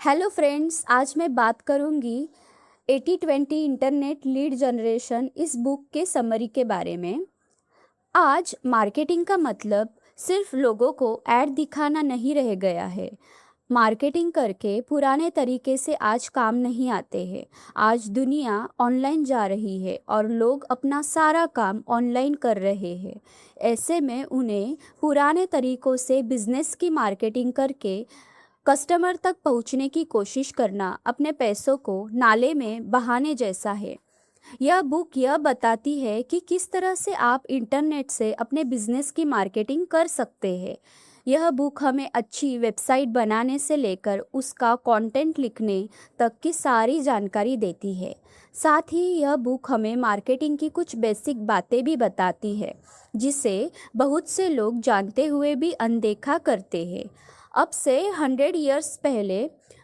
Hello friends, आज मैं बात करूंगी 80-20 इंटरनेट लीड जनरेशन इस बुक के समरी के बारे में। आज मार्केटिंग का मतलब सिर्फ लोगों को ऐड दिखाना नहीं रह गया है। मार्केटिंग करके पुराने तरीके से आज काम नहीं आते हैं। आज दुनिया ऑनलाइन जा रही है और लोग अपना सारा काम ऑनलाइन कर रहे हैं। ऐसे में उन्हें पुराने तरीकों से बिजनेस की मार्केटिंग करके कस्टमर तक पहुंचने की कोशिश करना अपने पैसों को नाले में बहाने जैसा है। यह बुक यह बताती है कि किस तरह से आप इंटरनेट से अपने बिजनेस की मार्केटिंग कर सकते हैं। यह बुक हमें अच्छी वेबसाइट बनाने से लेकर उसका कंटेंट लिखने तक की सारी जानकारी देती है। साथ ही यह बुक हमें मार्केटिंग की कुछ बेसिक बातें भी बताती है, जिसे बहुत से लोग जानते हुए भी अनदेखा करते हैं। अब से 100 इयर्स पहले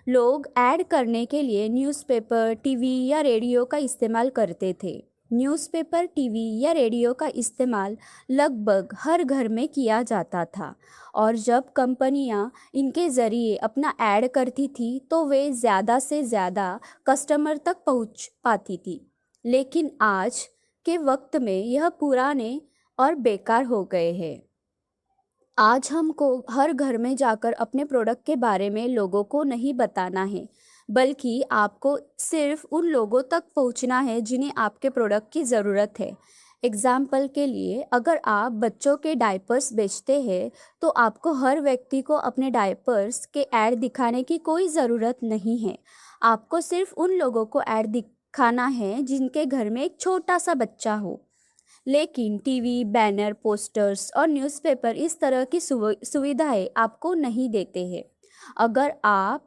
लोग ऐड करने के लिए न्यूज़पेपर, टीवी या रेडियो का इस्तेमाल करते थे। न्यूज़पेपर, टीवी या रेडियो का इस्तेमाल लगभग हर घर में किया जाता था, और जब कंपनियां इनके ज़रिए अपना ऐड करती थी तो वे ज़्यादा से ज़्यादा कस्टमर तक पहुंच पाती थी। लेकिन आज के वक्त में यह पुराने और बेकार हो गए हैं। आज हमको हर घर में जाकर अपने प्रोडक्ट के बारे में लोगों को नहीं बताना है, बल्कि आपको सिर्फ उन लोगों तक पहुंचना है जिन्हें आपके प्रोडक्ट की ज़रूरत है। एग्जाम्पल के लिए, अगर आप बच्चों के डायपर्स बेचते हैं तो आपको हर व्यक्ति को अपने डायपर्स के ऐड दिखाने की कोई ज़रूरत नहीं है। आपको सिर्फ उन लोगों को ऐड दिखाना है जिनके घर में एक छोटा सा बच्चा हो। लेकिन टीवी, बैनर, पोस्टर्स और न्यूज़पेपर इस तरह की सुविधाएं आपको नहीं देते हैं। अगर आप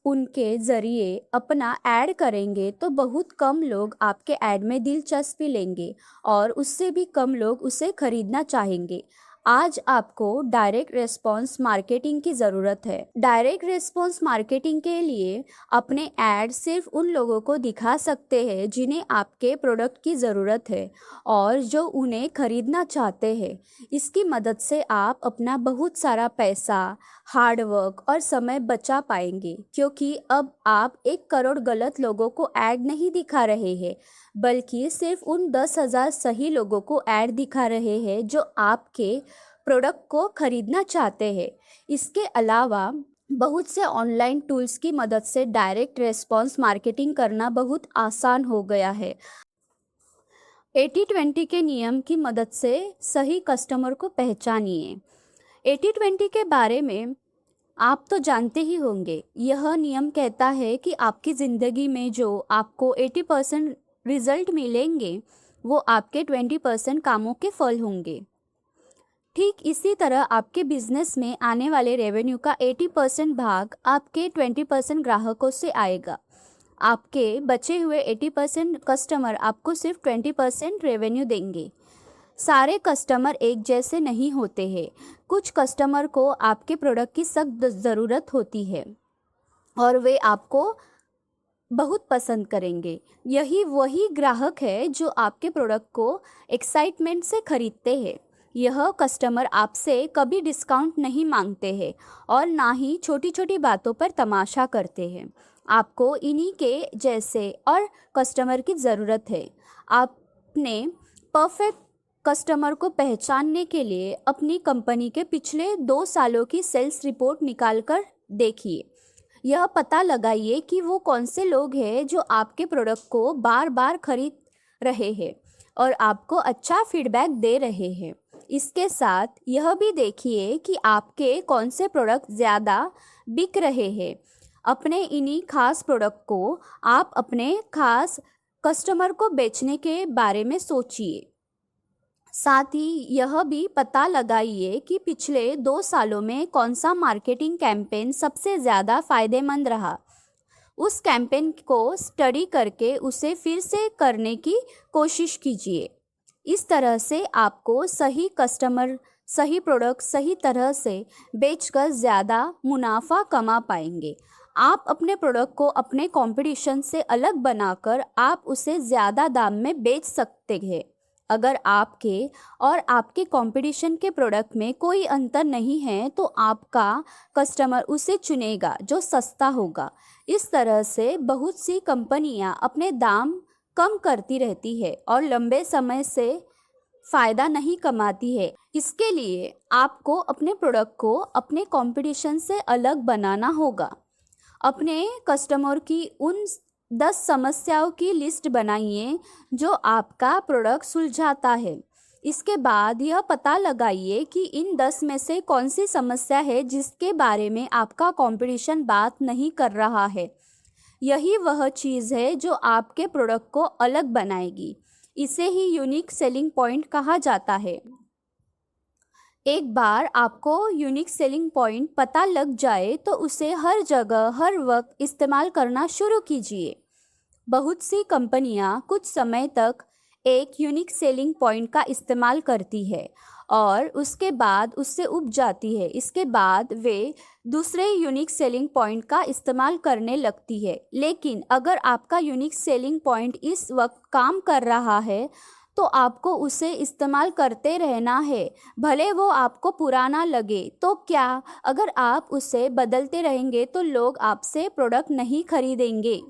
उनके ज़रिए अपना ऐड करेंगे तो बहुत कम लोग आपके ऐड में दिलचस्पी लेंगे और उससे भी कम लोग उसे खरीदना चाहेंगे। आज आपको डायरेक्ट रेस्पॉन्स मार्केटिंग की ज़रूरत है। डायरेक्ट रेस्पॉन्स मार्केटिंग के लिए अपने ऐड सिर्फ उन लोगों को दिखा सकते हैं जिन्हें आपके प्रोडक्ट की ज़रूरत है और जो उन्हें खरीदना चाहते हैं। इसकी मदद से आप अपना बहुत सारा पैसा, हार्ड वर्क और समय बचा पाएंगे, क्योंकि अब आप 1 करोड़ गलत लोगों को ऐड नहीं दिखा रहे हैं, बल्कि सिर्फ उन 10,000 सही लोगों को ऐड दिखा रहे हैं जो आपके प्रोडक्ट को खरीदना चाहते हैं। इसके अलावा बहुत से ऑनलाइन टूल्स की मदद से डायरेक्ट रेस्पॉन्स मार्केटिंग करना बहुत आसान हो गया है। 80-20 के नियम की मदद से सही कस्टमर को पहचानिए। 80-20 के बारे में आप तो जानते ही होंगे। यह नियम कहता है कि आपकी ज़िंदगी में जो आपको 80% रिजल्ट मिलेंगे वो आपके 20% कामों के फल होंगे। ठीक इसी तरह आपके बिजनेस में आने वाले रेवेन्यू का 80% भाग आपके 20% ग्राहकों से आएगा। आपके बचे हुए 80% कस्टमर आपको सिर्फ 20% रेवेन्यू देंगे। सारे कस्टमर एक जैसे नहीं होते हैं। कुछ कस्टमर को आपके प्रोडक्ट की सख्त ज़रूरत होती है और वे आपको बहुत पसंद करेंगे। यही वही ग्राहक है जो आपके प्रोडक्ट को एक्साइटमेंट से खरीदते हैं। यह कस्टमर आपसे कभी डिस्काउंट नहीं मांगते हैं और ना ही छोटी छोटी बातों पर तमाशा करते हैं। आपको इन्हीं के जैसे और कस्टमर की ज़रूरत है। आपने परफेक्ट कस्टमर को पहचानने के लिए अपनी कंपनी के पिछले 2 सालों की सेल्स रिपोर्ट निकाल कर देखिए। यह पता लगाइए कि वो कौन से लोग हैं जो आपके प्रोडक्ट को बार बार खरीद रहे हैं और आपको अच्छा फीडबैक दे रहे हैं। इसके साथ यह भी देखिए कि आपके कौन से प्रोडक्ट ज़्यादा बिक रहे हैं। अपने इन्हीं खास प्रोडक्ट को आप अपने खास कस्टमर को बेचने के बारे में सोचिए। साथ ही यह भी पता लगाइए कि पिछले 2 सालों में कौन सा मार्केटिंग कैंपेन सबसे ज़्यादा फायदेमंद रहा। उस कैंपेन को स्टडी करके उसे फिर से करने की कोशिश कीजिए। इस तरह से आपको सही कस्टमर, सही प्रोडक्ट सही तरह से बेचकर ज़्यादा मुनाफा कमा पाएंगे। आप अपने प्रोडक्ट को अपने कंपटीशन से अलग बनाकर आप उसे ज़्यादा दाम में बेच सकते हैं। अगर आपके और आपके कंपटीशन के प्रोडक्ट में कोई अंतर नहीं है तो आपका कस्टमर उसे चुनेगा जो सस्ता होगा। इस तरह से बहुत सी कंपनियां अपने दाम कम करती रहती है और लंबे समय से फ़ायदा नहीं कमाती है। इसके लिए आपको अपने प्रोडक्ट को अपने कंपटीशन से अलग बनाना होगा। अपने कस्टमर की उन 10 समस्याओं की लिस्ट बनाइए जो आपका प्रोडक्ट सुलझाता है। इसके बाद यह पता लगाइए कि इन 10 में से कौन सी समस्या है जिसके बारे में आपका कंपटीशन बात नहीं कर रहा है। यही वह चीज़ है जो आपके प्रोडक्ट को अलग बनाएगी। इसे ही यूनिक सेलिंग पॉइंट कहा जाता है। एक बार आपको यूनिक सेलिंग पॉइंट पता लग जाए तो उसे हर जगह हर वक्त इस्तेमाल करना शुरू कीजिए। बहुत सी कंपनियां कुछ समय तक एक यूनिक सेलिंग पॉइंट का इस्तेमाल करती है और उसके बाद उससे उब जाती है। इसके बाद वे दूसरे यूनिक सेलिंग पॉइंट का इस्तेमाल करने लगती है। लेकिन अगर आपका यूनिक सेलिंग पॉइंट इस वक्त काम कर रहा है तो आपको उसे इस्तेमाल करते रहना है, भले वो आपको पुराना लगे तो क्या। अगर आप उसे बदलते रहेंगे तो लोग आपसे प्रोडक्ट नहीं खरीदेंगे।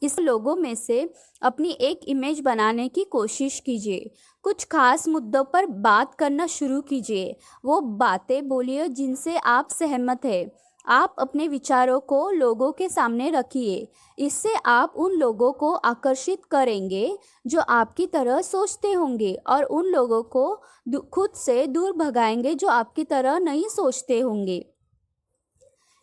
इस लोगों में से अपनी एक इमेज बनाने की कोशिश कीजिए। कुछ खास मुद्दों पर बात करना शुरू कीजिए। वो बातें बोलिए जिनसे आप सहमत हैं। आप अपने विचारों को लोगों के सामने रखिए। इससे आप उन लोगों को आकर्षित करेंगे जो आपकी तरह सोचते होंगे और उन लोगों को खुद से दूर भगाएंगे जो आपकी तरह नहीं सोचते होंगे।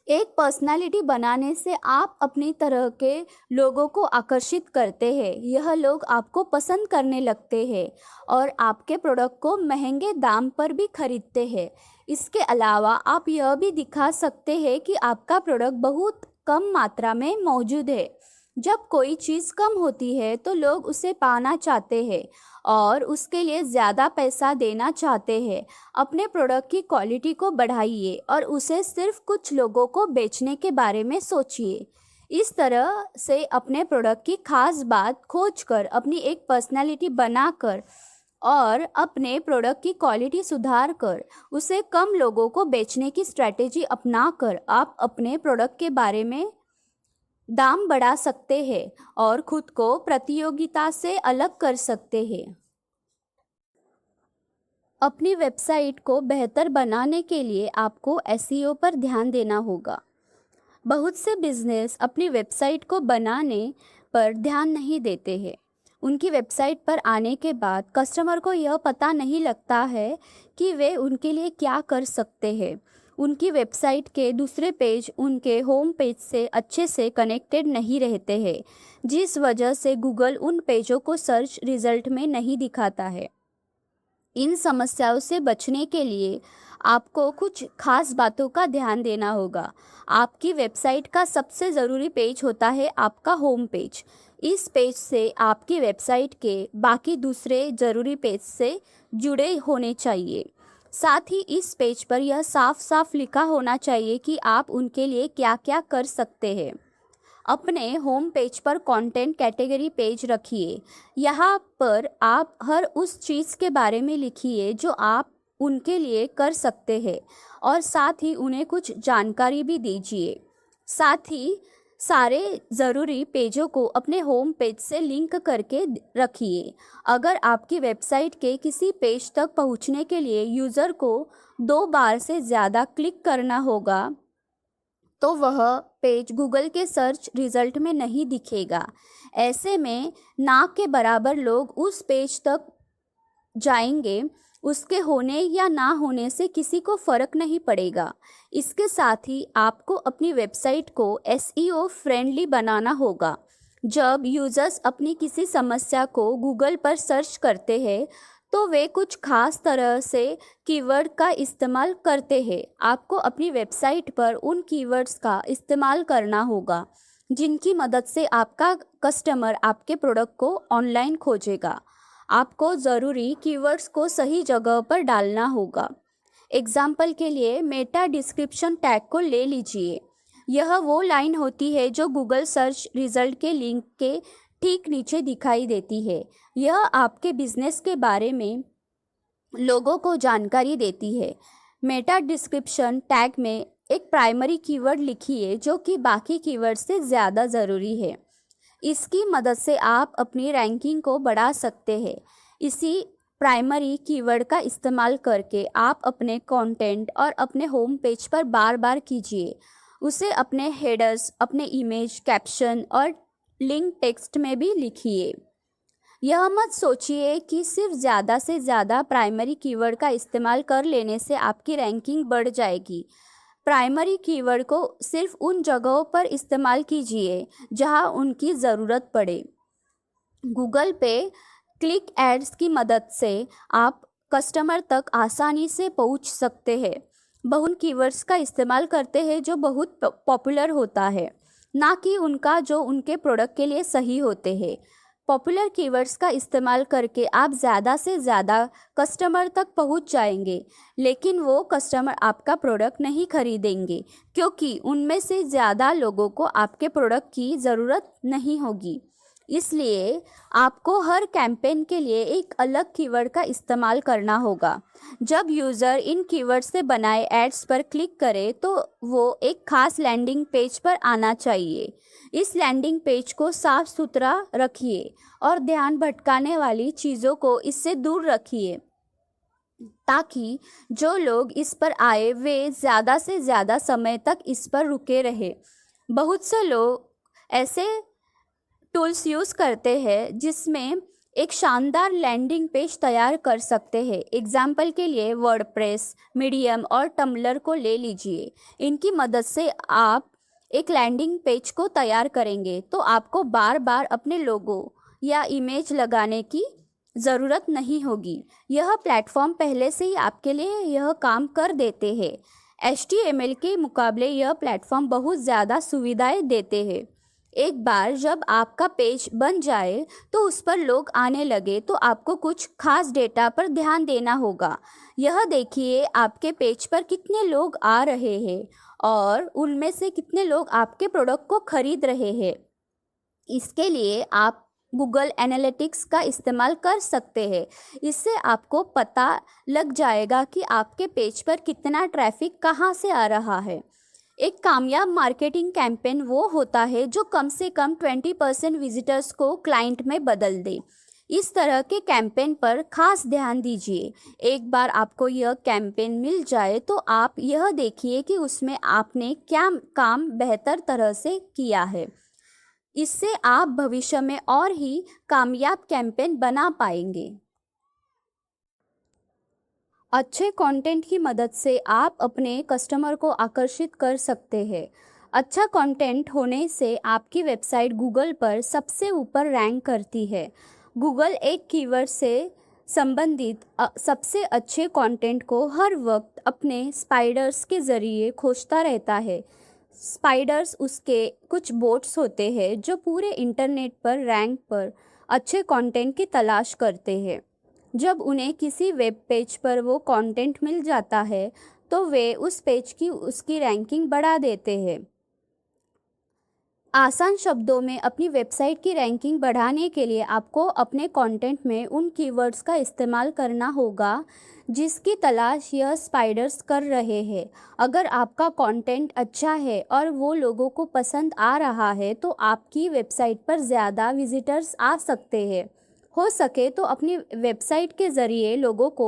एक पर्सनालिटी बनाने से आप अपनी तरह के लोगों को आकर्षित करते हैं। यह लोग आपको पसंद करने लगते हैं और आपके प्रोडक्ट को महंगे दाम पर भी खरीदते हैं। इसके अलावा आप यह भी दिखा सकते हैं कि आपका प्रोडक्ट बहुत कम मात्रा में मौजूद है। जब कोई चीज़ कम होती है तो लोग उसे पाना चाहते हैं और उसके लिए ज़्यादा पैसा देना चाहते हैं। अपने प्रोडक्ट की क्वालिटी को बढ़ाइए और उसे सिर्फ कुछ लोगों को बेचने के बारे में सोचिए। इस तरह से अपने प्रोडक्ट की खास बात खोजकर अपनी एक पर्सनालिटी बनाकर और अपने प्रोडक्ट की क्वालिटी सुधार कर उसे कम लोगों को बेचने की स्ट्रैटेजी अपनाकर आप अपने प्रोडक्ट के बारे में दाम बढ़ा सकते हैं और खुद को प्रतियोगिता से अलग कर सकते हैं। अपनी वेबसाइट को बेहतर बनाने के लिए आपको एसईओ पर ध्यान देना होगा। बहुत से बिजनेस अपनी वेबसाइट को बनाने पर ध्यान नहीं देते हैं। उनकी वेबसाइट पर आने के बाद कस्टमर को यह पता नहीं लगता है कि वे उनके लिए क्या कर सकते हैं। उनकी वेबसाइट के दूसरे पेज उनके होम पेज से अच्छे से कनेक्टेड नहीं रहते हैं, जिस वजह से गूगल उन पेजों को सर्च रिजल्ट में नहीं दिखाता है। इन समस्याओं से बचने के लिए आपको कुछ खास बातों का ध्यान देना होगा। आपकी वेबसाइट का सबसे ज़रूरी पेज होता है आपका होम पेज। इस पेज से आपकी वेबसाइट के बाकी दूसरे ज़रूरी पेज से जुड़े होने चाहिए। साथ ही इस पेज पर यह साफ साफ लिखा होना चाहिए कि आप उनके लिए क्या क्या कर सकते हैं। अपने होम पेज पर कंटेंट कैटेगरी पेज रखिए। यहाँ पर आप हर उस चीज़ के बारे में लिखिए जो आप उनके लिए कर सकते हैं और साथ ही उन्हें कुछ जानकारी भी दीजिए। साथ ही सारे ज़रूरी पेजों को अपने होम पेज से लिंक करके रखिए। अगर आपकी वेबसाइट के किसी पेज तक पहुंचने के लिए यूज़र को 2 बार से ज़्यादा क्लिक करना होगा तो वह पेज गूगल के सर्च रिजल्ट में नहीं दिखेगा। ऐसे में ना के बराबर लोग उस पेज तक जाएंगे। उसके होने या ना होने से किसी को फ़र्क नहीं पड़ेगा। इसके साथ ही आपको अपनी वेबसाइट को एसईओ फ्रेंडली बनाना होगा। जब यूज़र्स अपनी किसी समस्या को गूगल पर सर्च करते हैं तो वे कुछ खास तरह से कीवर्ड का इस्तेमाल करते हैं। आपको अपनी वेबसाइट पर उन कीवर्ड्स का इस्तेमाल करना होगा जिनकी मदद से आपका कस्टमर आपके प्रोडक्ट को ऑनलाइन खोजेगा। आपको ज़रूरी कीवर्ड्स को सही जगह पर डालना होगा। एग्जाम्पल के लिए मेटा डिस्क्रिप्शन टैग को ले लीजिए। यह वो लाइन होती है जो गूगल सर्च रिजल्ट के लिंक के ठीक नीचे दिखाई देती है। यह आपके बिजनेस के बारे में लोगों को जानकारी देती है। मेटा डिस्क्रिप्शन टैग में एक प्राइमरी कीवर्ड लिखिए जो कि बाकी कीवर्ड से ज़्यादा ज़रूरी है। इसकी मदद से आप अपनी रैंकिंग को बढ़ा सकते हैं। इसी प्राइमरी कीवर्ड का इस्तेमाल करके आप अपने कंटेंट और अपने होम पेज पर बार बार कीजिए। उसे अपने हेडर्स, अपने इमेज, कैप्शन और लिंक टेक्स्ट में भी लिखिए। यह मत सोचिए कि सिर्फ ज़्यादा से ज़्यादा प्राइमरी कीवर्ड का इस्तेमाल कर लेने से आपकी रैंकिंग बढ़ जाएगी। प्राइमरी कीवर्ड को सिर्फ उन जगहों पर इस्तेमाल कीजिए जहां उनकी ज़रूरत पड़े। गूगल पे क्लिक एड्स की मदद से आप कस्टमर तक आसानी से पहुंच सकते हैं। बहुत कीवर्ड्स का इस्तेमाल करते हैं जो बहुत पॉपुलर होता है, ना कि उनका जो उनके प्रोडक्ट के लिए सही होते हैं। पॉपुलर कीवर्ड्स का इस्तेमाल करके आप ज़्यादा से ज़्यादा कस्टमर तक पहुंच जाएंगे, लेकिन वो कस्टमर आपका प्रोडक्ट नहीं खरीदेंगे क्योंकि उनमें से ज़्यादा लोगों को आपके प्रोडक्ट की ज़रूरत नहीं होगी। इसलिए आपको हर कैंपेन के लिए एक अलग कीवर्ड का इस्तेमाल करना होगा। जब यूज़र इन कीवर्ड से बनाए एड्स पर क्लिक करे तो वो एक खास लैंडिंग पेज पर आना चाहिए। इस लैंडिंग पेज को साफ सुथरा रखिए और ध्यान भटकाने वाली चीज़ों को इससे दूर रखिए ताकि जो लोग इस पर आए वे ज़्यादा से ज़्यादा समय तक इस पर रुके रहे। बहुत से लोग ऐसे टूल्स यूज़ करते हैं जिसमें एक शानदार लैंडिंग पेज तैयार कर सकते हैं। एग्जाम्पल के लिए वर्डप्रेस, मीडियम और टम्बलर को ले लीजिए। इनकी मदद से आप एक लैंडिंग पेज को तैयार करेंगे तो आपको बार बार अपने लोगो या इमेज लगाने की ज़रूरत नहीं होगी। यह प्लेटफॉर्म पहले से ही आपके लिए यह काम कर देते हैं। HTML के मुकाबले यह प्लेटफॉर्म बहुत ज़्यादा सुविधाएं देते हैं। एक बार जब आपका पेज बन जाए तो उस पर लोग आने लगे तो आपको कुछ खास डेटा पर ध्यान देना होगा। यह देखिए आपके पेज पर कितने लोग आ रहे हैं और उनमें से कितने लोग आपके प्रोडक्ट को खरीद रहे हैं। इसके लिए आप गूगल एनालिटिक्स का इस्तेमाल कर सकते हैं। इससे आपको पता लग जाएगा कि आपके पेज पर कितना ट्रैफिक कहाँ से आ रहा है। एक कामयाब मार्केटिंग कैंपेन वो होता है जो कम से कम 20% विजिटर्स को क्लाइंट में बदल दे। इस तरह के कैंपेन पर खास ध्यान दीजिए। एक बार आपको यह कैंपेन मिल जाए तो आप यह देखिए कि उसमें आपने क्या काम बेहतर तरह से किया है। इससे आप भविष्य में और ही कामयाब कैंपेन बना पाएंगे। अच्छे कंटेंट की मदद से आप अपने कस्टमर को आकर्षित कर सकते हैं। अच्छा कंटेंट होने से आपकी वेबसाइट गूगल पर सबसे ऊपर रैंक करती है। गूगल एक कीवर्ड से संबंधित सबसे अच्छे कंटेंट को हर वक्त अपने स्पाइडर्स के ज़रिए खोजता रहता है। स्पाइडर्स उसके कुछ बोट्स होते हैं जो पूरे इंटरनेट पर रैंक पर अच्छे कंटेंट की तलाश करते हैं। जब उन्हें किसी वेब पेज पर वो कंटेंट मिल जाता है तो वे उस पेज की उसकी रैंकिंग बढ़ा देते हैं। आसान शब्दों में अपनी वेबसाइट की रैंकिंग बढ़ाने के लिए आपको अपने कंटेंट में उन कीवर्ड्स का इस्तेमाल करना होगा जिसकी तलाश यह स्पाइडर्स कर रहे हैं। अगर आपका कंटेंट अच्छा है और वो लोगों को पसंद आ रहा है तो आपकी वेबसाइट पर ज़्यादा विजिटर्स आ सकते हैं। हो सके तो अपनी वेबसाइट के ज़रिए लोगों को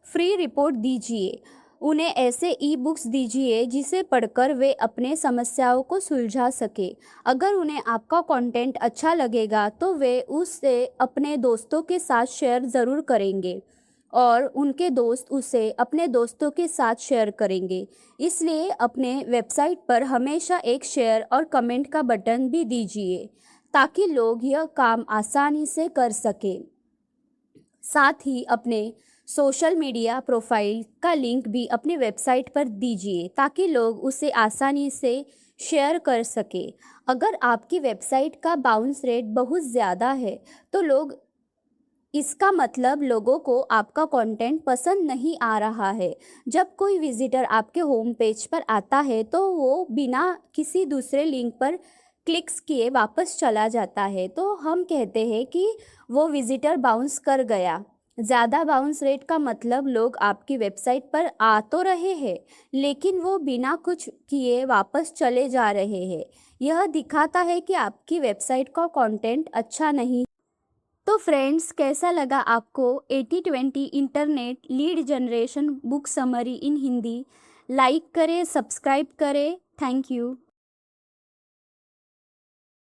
फ्री रिपोर्ट दीजिए। उन्हें ऐसे ई-बुक्स दीजिए जिसे पढ़कर वे अपने समस्याओं को सुलझा सके। अगर उन्हें आपका कंटेंट अच्छा लगेगा तो वे उसे अपने दोस्तों के साथ शेयर ज़रूर करेंगे और उनके दोस्त उसे अपने दोस्तों के साथ शेयर करेंगे। इसलिए अपने वेबसाइट पर हमेशा एक शेयर और कमेंट का बटन भी दीजिए ताकि लोग यह काम आसानी से कर सकें। साथ ही अपने सोशल मीडिया प्रोफाइल का लिंक भी अपनी वेबसाइट पर दीजिए ताकि लोग उसे आसानी से शेयर कर सके। अगर आपकी वेबसाइट का बाउंस रेट बहुत ज़्यादा है तो इसका मतलब लोगों को आपका कंटेंट पसंद नहीं आ रहा है। जब कोई विजिटर आपके होम पेज पर आता है तो वो बिना किसी दूसरे लिंक पर क्लिक्स किए वापस चला जाता है तो हम कहते हैं कि वो विजिटर बाउंस कर गया। ज़्यादा बाउंस रेट का मतलब लोग आपकी वेबसाइट पर आ तो रहे हैं लेकिन वो बिना कुछ किए वापस चले जा रहे हैं। यह दिखाता है कि आपकी वेबसाइट का कंटेंट अच्छा नहीं। तो फ्रेंड्स, कैसा लगा आपको 80/20 internet lead generation book summary इन हिंदी? लाइक करें, सब्सक्राइब करें। Thank you.